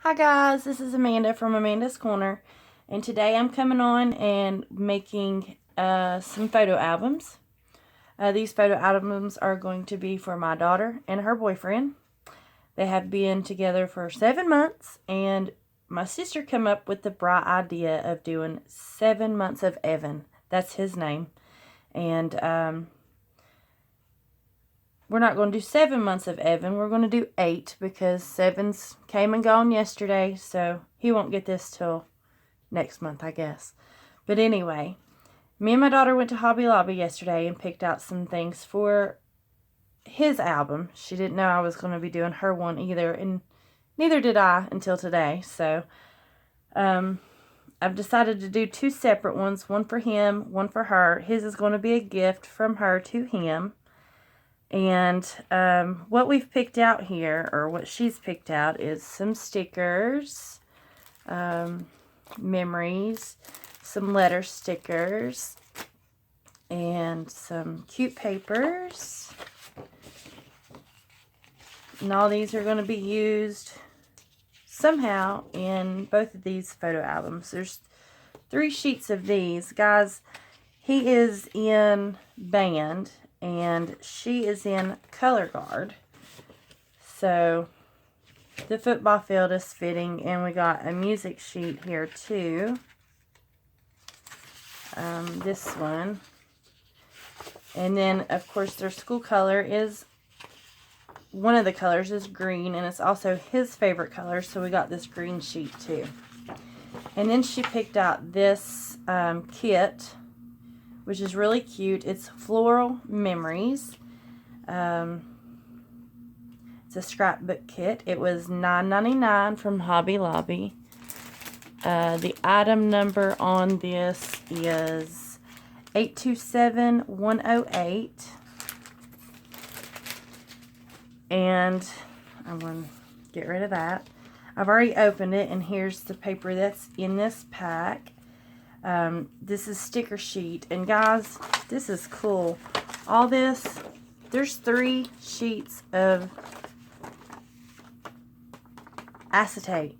Hi guys, this is Amanda from Amanda's Corner, and today I'm coming on and making some photo albums. These photo albums are going to be for my daughter and her boyfriend. They have been together for 7 months, and my sister came up with the bright idea of doing 7 months of Evan. That's his name. And we're not going to do 7 months of Evan. We're going to do 8 because 7's came and gone yesterday. So he won't get this till next month, I guess. But anyway, me and my daughter went to Hobby Lobby yesterday and picked out some things for his album. She didn't know I was going to be doing her one either. And neither did I until today. So I've decided to do 2 separate ones. One for him, one for her. His is going to be a gift from her to him. And what we've picked out here, or what she's picked out, is some stickers, memories, some letter stickers, and some cute papers. And all these are going to be used somehow in both of these photo albums. There's 3 sheets of these. Guys, he is in band and she is in color guard. So the football field is fitting, and we got a music sheet here too. This one. And then of course their school color is, one of the colors is green, and it's also his favorite color, so we got this green sheet too. And then she picked out this kit, which is really cute. It's Floral Memories. It's a scrapbook kit. It was $9.99 from Hobby Lobby. The item number on this is 827108. And I'm going to get rid of that. I've already opened it, and here's the paper that's in this pack. This is sticker sheet, and guys, this is cool. All this, there's 3 sheets of acetate,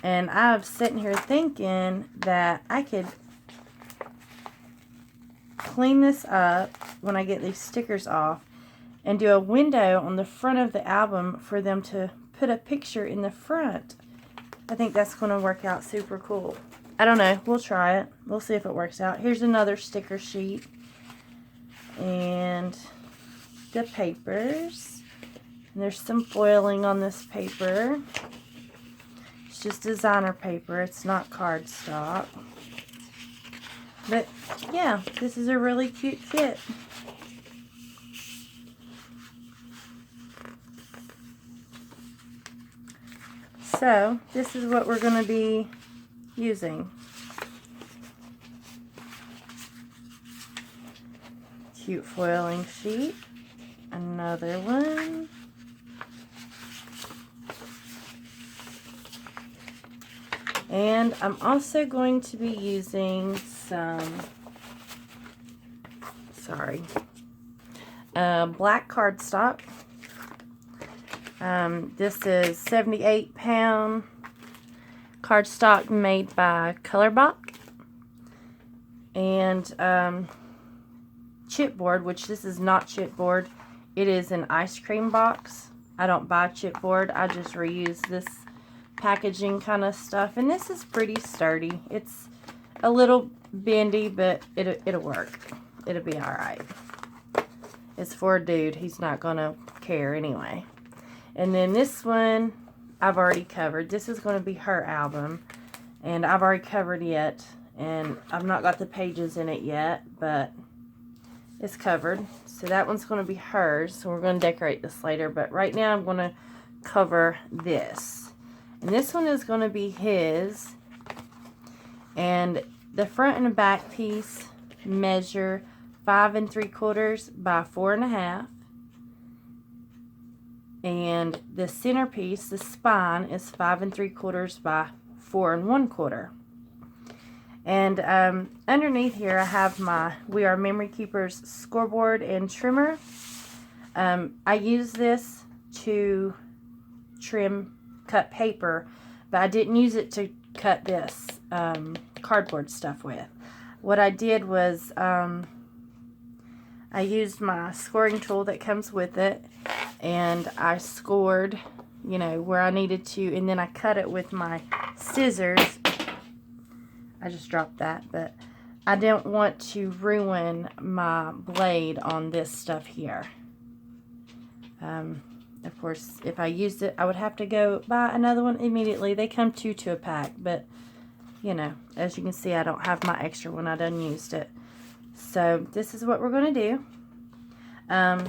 and I'm sitting here thinking that I could clean this up when I get these stickers off and do a window on the front of the album for them to put a picture in the front. I think that's going to work out super cool. I don't know. We'll try it. We'll see if it works out. Here's another sticker sheet. And the papers. And there's some foiling on this paper. It's just designer paper. It's not cardstock. But, yeah. This is a really cute kit. So, this is what we're going to be using. Cute foiling sheet. Another one. And I'm also going to be using some, black cardstock. This is 78-pound cardstock made by Colorbach, and chipboard, which this is not chipboard. It is an ice cream box. I don't buy chipboard. I just reuse this packaging kind of stuff, and this is pretty sturdy. It's a little bendy, but it'll work. It'll be alright. It's for a dude. He's not gonna care anyway. And then this one I've already covered. This is going to be her album, and I've already covered it, and I've not got the pages in it yet, but it's covered. So that one's going to be hers, so we're going to decorate this later, but right now I'm going to cover this. And this one is going to be his, and the front and the back piece measure 5 3/4 by 4 1/2. And the centerpiece, the spine, is 5 3/4 by 4 1/4. And underneath here I have my We Are Memory Keepers scoreboard and trimmer. I use this to trim cut paper, but I didn't use it to cut this cardboard stuff with. What I did was I used my scoring tool that comes with it, and I scored, you know, where I needed to, and then I cut it with my scissors. I just dropped that, but I didn't want to ruin my blade on this stuff here. Of course, if I used it, I would have to go buy another one immediately. They come two to a pack, but, you know, as you can see, I don't have my extra one. I done used it. So, this is what we're going to do. I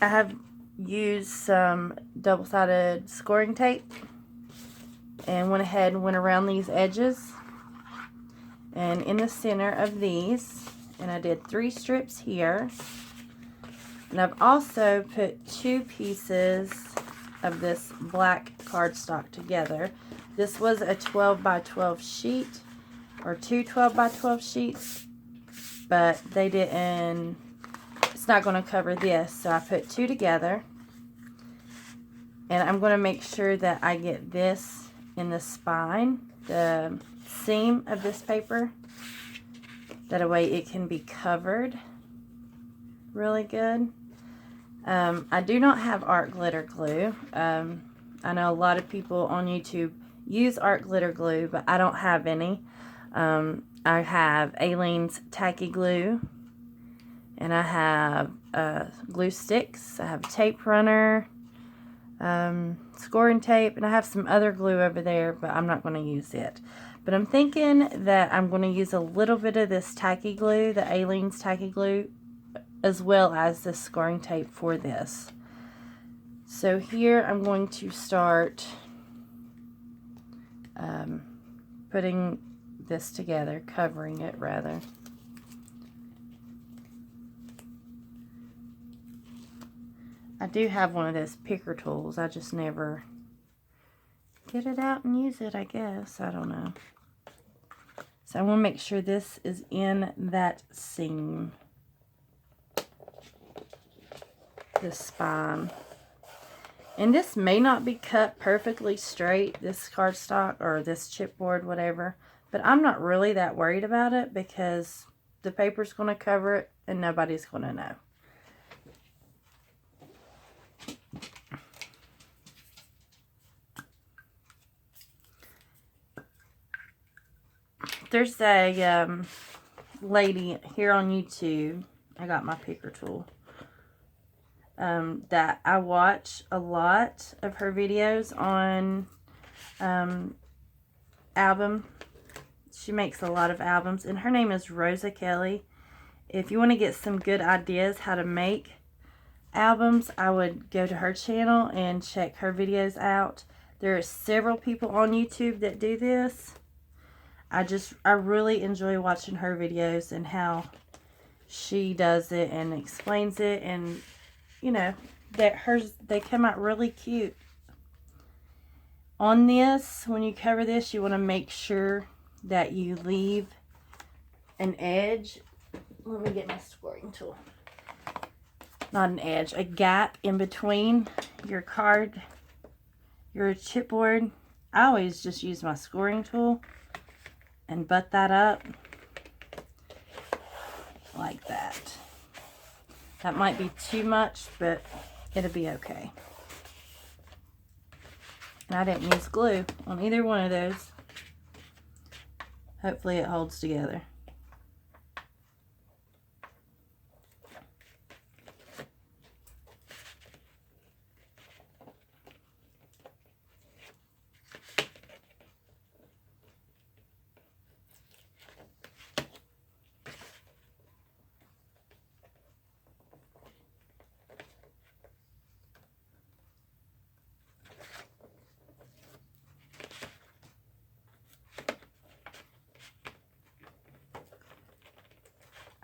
have used some double-sided scoring tape and went ahead and went around these edges. And in the center of these, and I did 3 strips here. And I've also put 2 pieces of this black cardstock together. This was a 12 by 12 sheet, or 2 12 by 12 sheets, but they didn't, it's not going to cover this, so I put 2 together. And I'm going to make sure that I get this in the spine, the seam of this paper. That way it can be covered really good. I do not have art glitter glue. I know a lot of people on YouTube use art glitter glue, but I don't have any. I have Aleene's tacky glue, and I have glue sticks. I have tape runner, scoring tape, and I have some other glue over there, but I'm not going to use it. But I'm thinking that I'm going to use a little bit of this tacky glue, the Aleene's tacky glue, as well as the scoring tape for this. So here I'm going to start putting this together, covering it rather. I do have one of those picker tools. I just never get it out and use it, I guess. I don't know. So I want to make sure this is in that seam. The spine. And this may not be cut perfectly straight, this cardstock or this chipboard, whatever, but I'm not really that worried about it because the paper's going to cover it and nobody's going to know. There's a lady here on YouTube, I got my picker tool, that I watch a lot of her videos on album. She makes a lot of albums, and her name is Rosa Kelly. If you want to get some good ideas how to make albums, I would go to her channel and check her videos out. There are several people on YouTube that do this. I really enjoy watching her videos and how she does it and explains it, and you know, that hers, they come out really cute. On this, when you cover this, you want to make sure that you leave an edge. Let me get my scoring tool. Not an edge, a gap in between your card, your chipboard. I always just use my scoring tool and butt that up like that. That might be too much, but it'll be okay. And I didn't use glue on either one of those. Hopefully it holds together.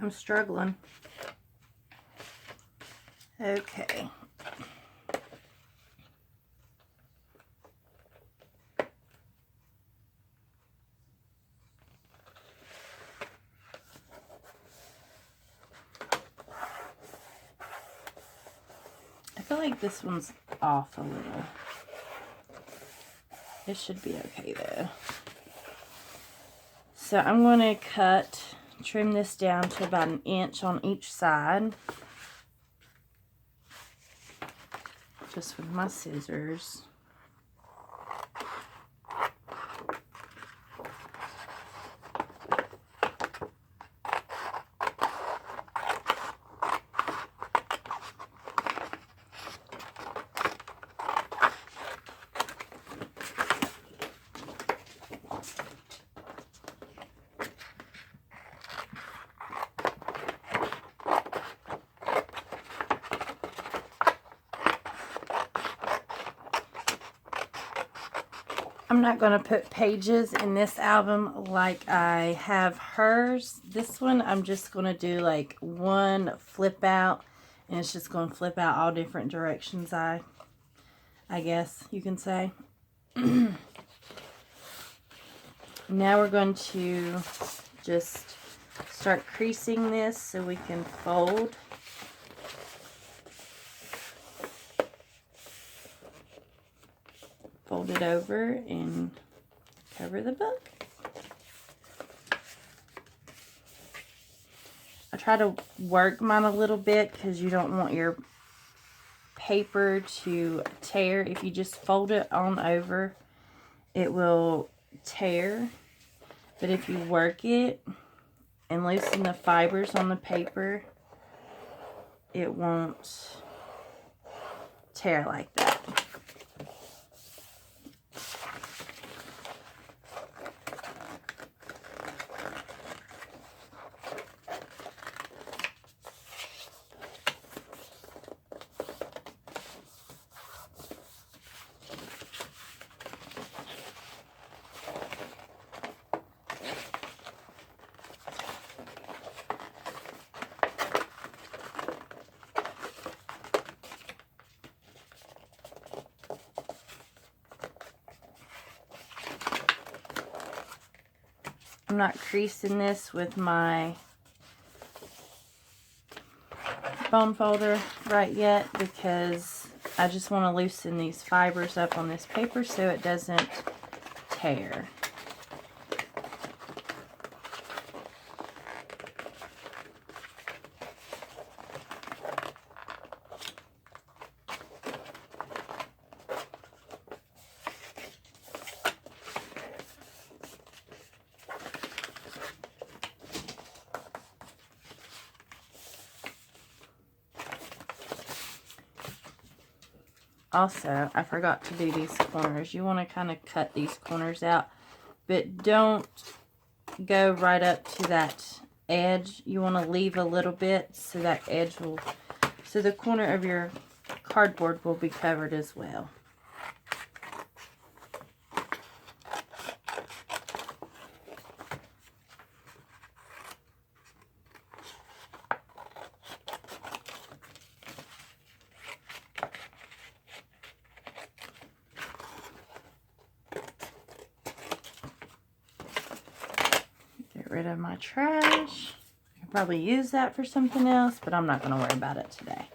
I'm struggling. Okay. I feel like this one's off a little. It should be okay though. So I'm going to trim this down to about 1 inch on each side. Just with my scissors. I'm not going to put pages in this album like I have hers. This one I'm just going to do like one flip out, and it's just going to flip out all different directions, I guess you can say. Now we're going to just start creasing this so we can fold. Fold it over and cover the book. I try to work mine a little bit because you don't want your paper to tear. If you just fold it on over, it will tear. But if you work it and loosen the fibers on the paper, it won't tear like that. I'm not creasing this with my bone folder right yet because I just want to loosen these fibers up on this paper so it doesn't tear. Also, I forgot to do these corners. You want to kind of cut these corners out, but don't go right up to that edge. You want to leave a little bit so that edge will, so the corner of your cardboard will be covered as well. Rid of my trash. I could probably use that for something else, but I'm not going to worry about it today.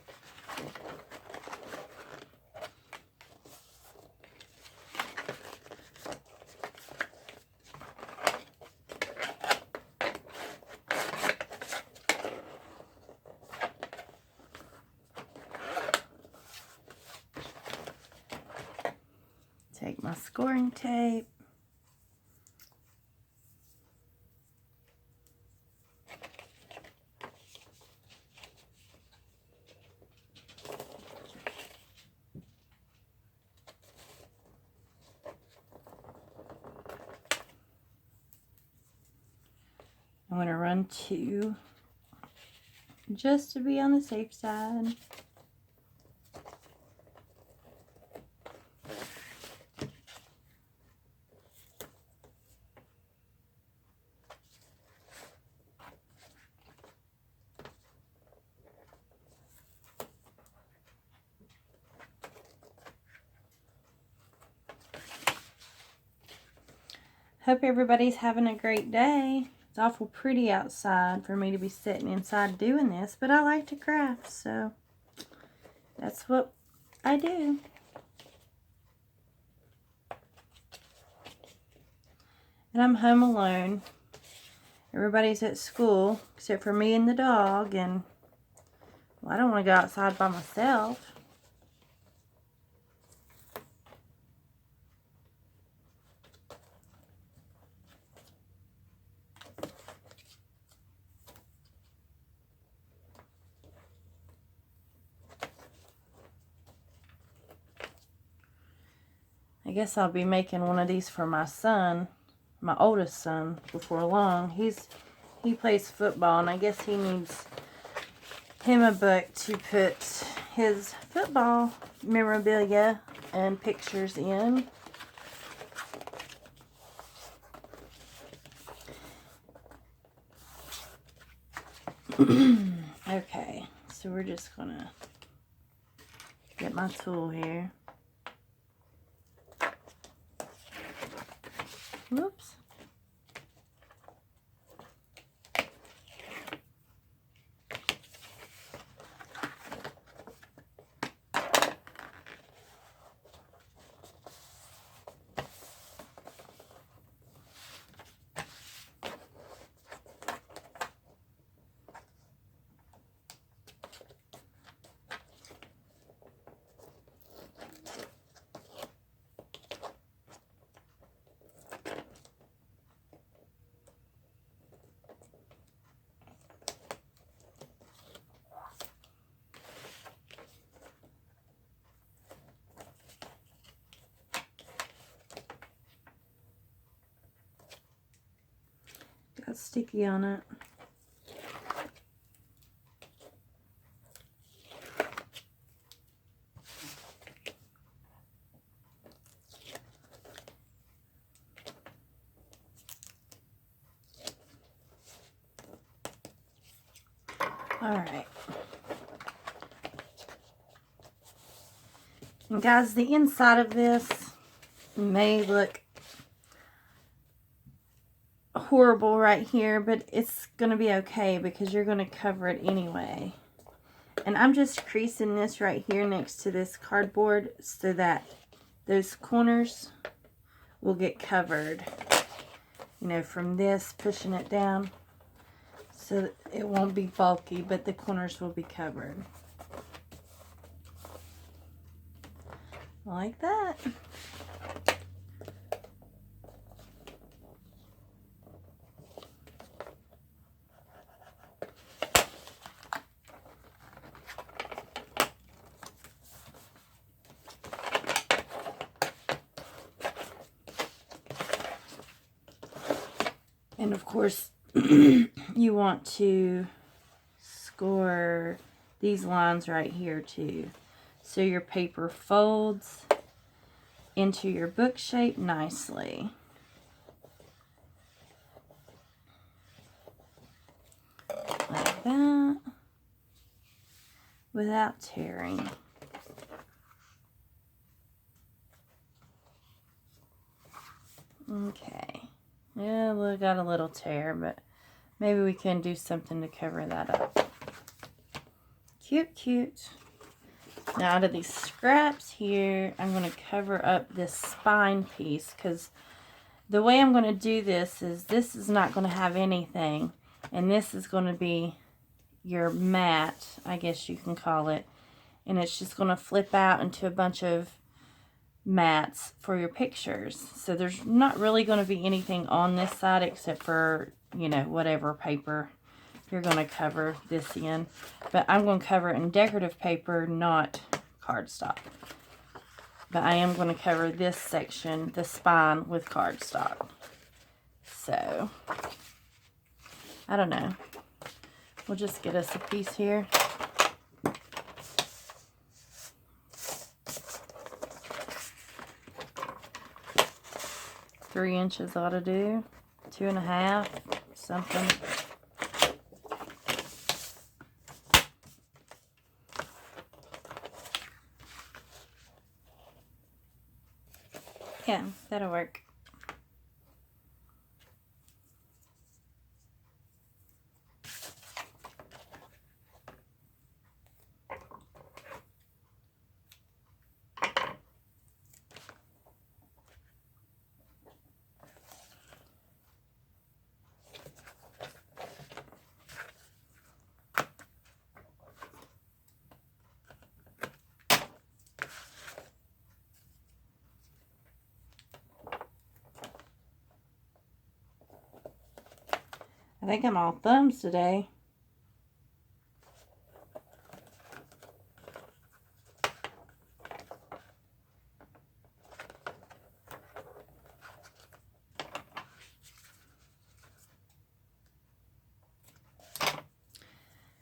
Take my scoring tape. I'm going to run 2 just to be on the safe side. Hope everybody's having a great day. It's awful pretty outside for me to be sitting inside doing this, but I like to craft, so that's what I do. And I'm home alone. Everybody's at school except for me and the dog, and well, I don't want to go outside by myself. I guess I'll be making one of these for my son, my oldest son, before long. He plays football, and I guess he needs him a book to put his football memorabilia and pictures in. Okay, so we're just gonna get my tool here. Whoops. Got sticky on it. All right. And guys, the inside of this may look horrible right here, but it's going to be okay because you're going to cover it anyway. And I'm just creasing this right here next to this cardboard so that those corners will get covered, you know, from this, pushing it down so that it won't be bulky, but the corners will be covered. Like that. And of course, you want to score these lines right here too, so your paper folds into your book shape nicely. Like that, without tearing. Okay. Yeah, we got a little tear, but maybe we can do something to cover that up. Cute, cute. Now out of these scraps here, I'm going to cover up this spine piece, because the way I'm going to do this is not going to have anything, and this is going to be your mat, I guess you can call it, and it's just going to flip out into a bunch of mats for your pictures. So there's not really going to be anything on this side except for, you know, whatever paper you're going to cover this in. But I'm going to cover it in decorative paper, not cardstock. But I am going to cover this section, the spine, with cardstock. So, I don't know. We'll just get us a piece here. 3 inches ought to do. 2.5, something. Yeah, that'll work. think I'm all thumbs today.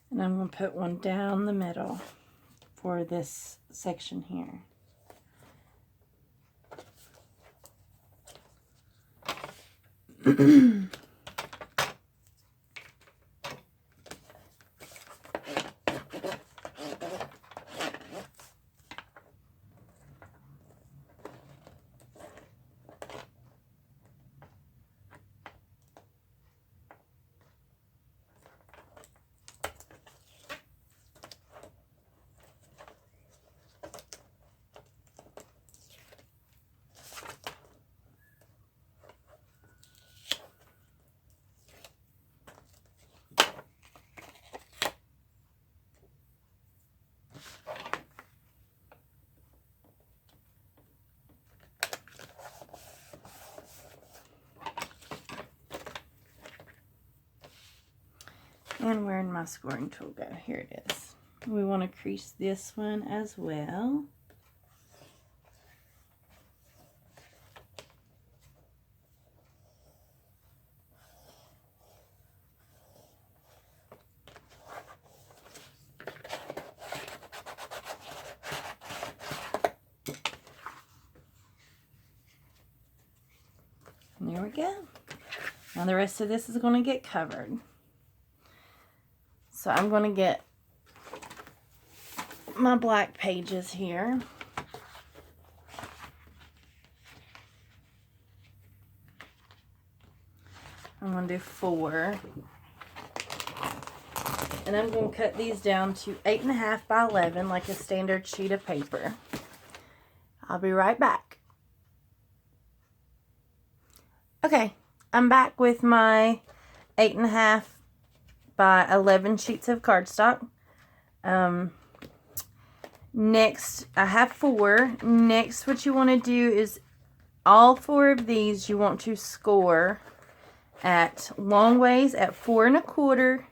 And I'm going to put one down the middle for this section here. And where did my scoring tool go? Here it is. We want to crease this one as well. And there we go. Now the rest of this is going to get covered. So I'm going to get my black pages here. I'm going to do 4. And I'm going to cut these down to 8.5 by 11 like a standard sheet of paper. I'll be right back. Okay, I'm back with my 8.5 by 11 sheets of cardstock. Next, I have 4. Next, what you want to do is all 4 of these you want to score at long ways at 4 1/4,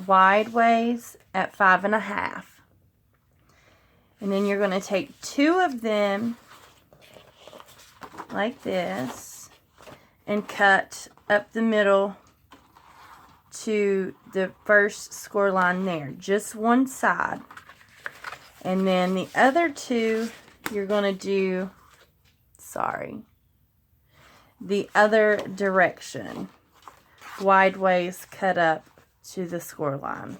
wide ways at 5 1/2. And then you're going to take 2 of them like this and cut up the middle to the first score line there, just one side. And then the other 2 you're going to do, the other direction, wide ways cut up to the score line,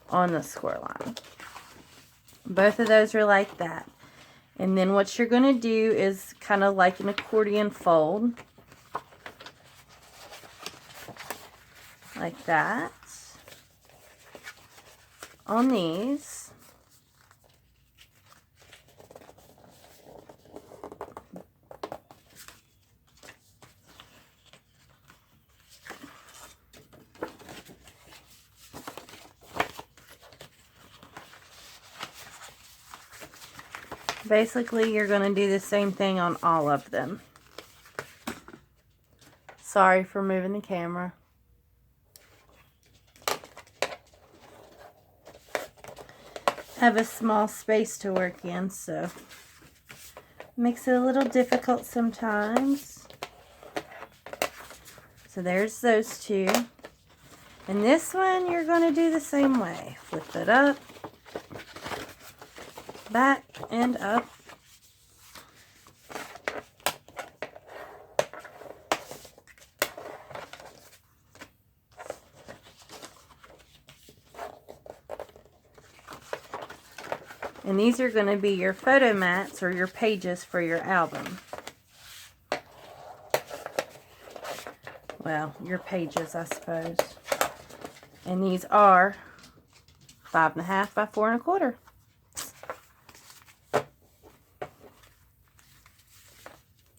on the score line. Both of those are like that. And then what you're going to do is kind of like an accordion fold, like that, on these. Basically, you're going to do the same thing on all of them. Sorry for moving the camera. I have a small space to work in, so makes it a little difficult sometimes. So there's those 2. And this one, you're going to do the same way. Flip it up, back, and up. And these are going to be your photo mats or your pages for your album. Well, your pages, I suppose. And these are 5 1/2 by 4 1/4.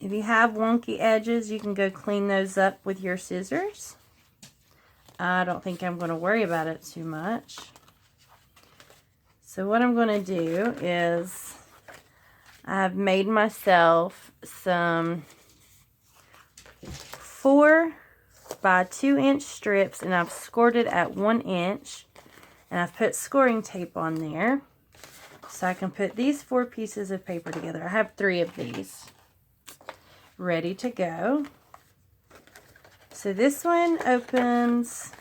If you have wonky edges, you can go clean those up with your scissors. I don't think I'm going to worry about it too much. So what I'm going to do is I've made myself some 4 by 2-inch strips, and I've scored it at 1 inch. And I've put scoring tape on there so I can put these 4 pieces of paper together. I have 3 of these ready to go. So this one opens,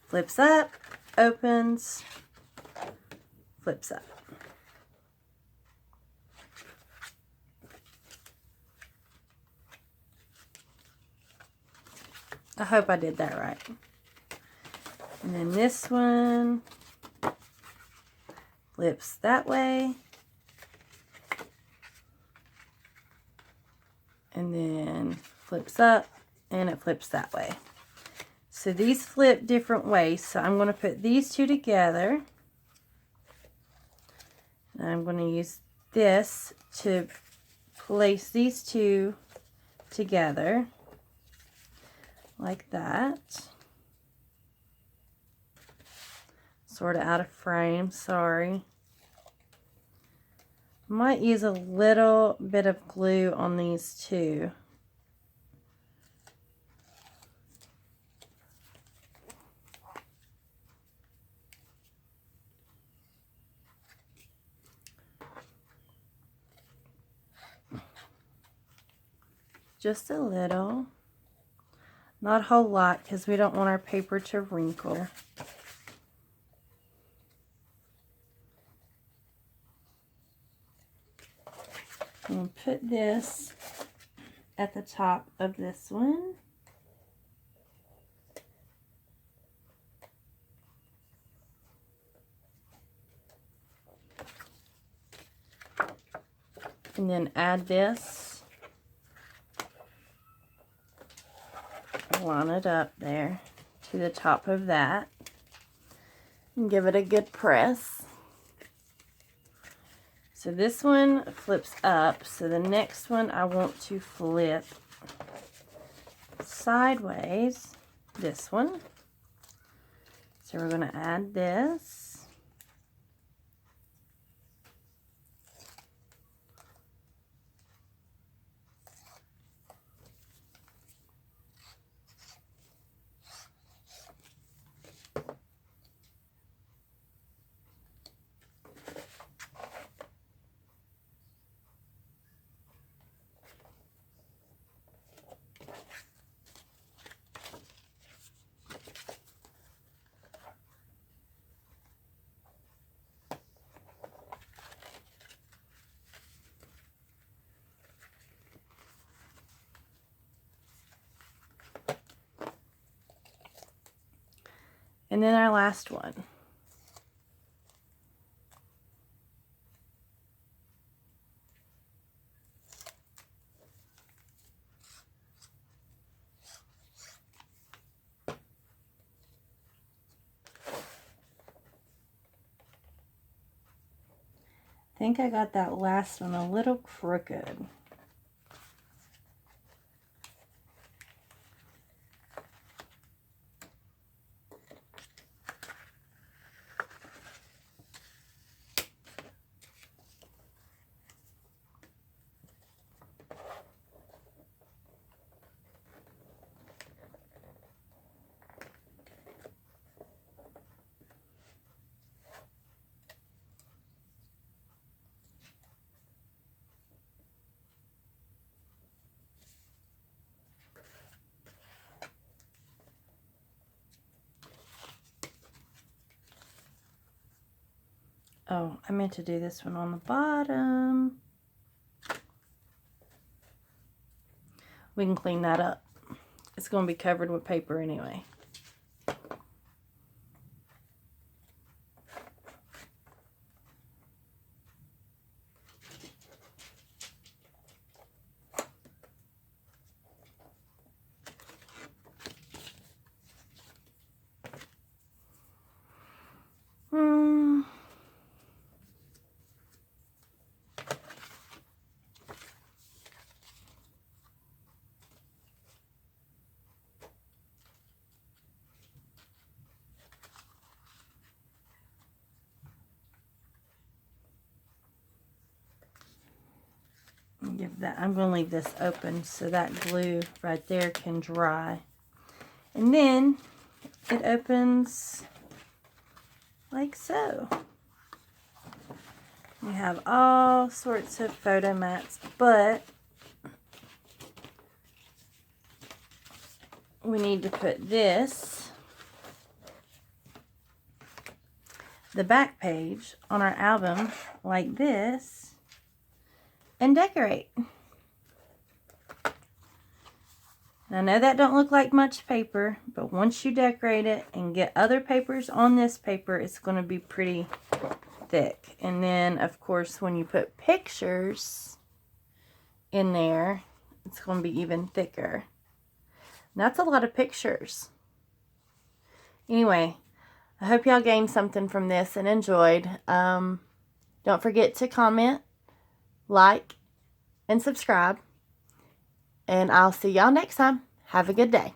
flips up, opens, flips up. I hope I did that right. And then this one flips that way. And then flips up and it flips that way. So these flip different ways. So I'm going to put these 2 together. And I'm going to use this to place these 2 together. Like that. Sort of out of frame, sorry. Might use a little bit of glue on these 2. Just a little. Not a whole lot because we don't want our paper to wrinkle. And put this at the top of this one. And then add this. Line it up there to the top of that. And give it a good press. So this one flips up, so the next one I want to flip sideways, this one. So we're going to add this. And then our last one. I think I got that last one a little crooked. Oh, I meant to do this one on the bottom. We can clean that up. It's going to be covered with paper anyway. Give that, I'm going to leave this open so that glue right there can dry. And then it opens like so. You have all sorts of photo mats, but we need to put this, the back page, on our album like this and decorate. I know that don't look like much paper, but once you decorate it and get other papers on this paper, it's going to be pretty thick. And then, of course, when you put pictures in there, it's going to be even thicker. And that's a lot of pictures. Anyway, I hope y'all gained something from this and enjoyed. Don't forget to comment, like, and subscribe. And I'll see y'all next time. Have a good day.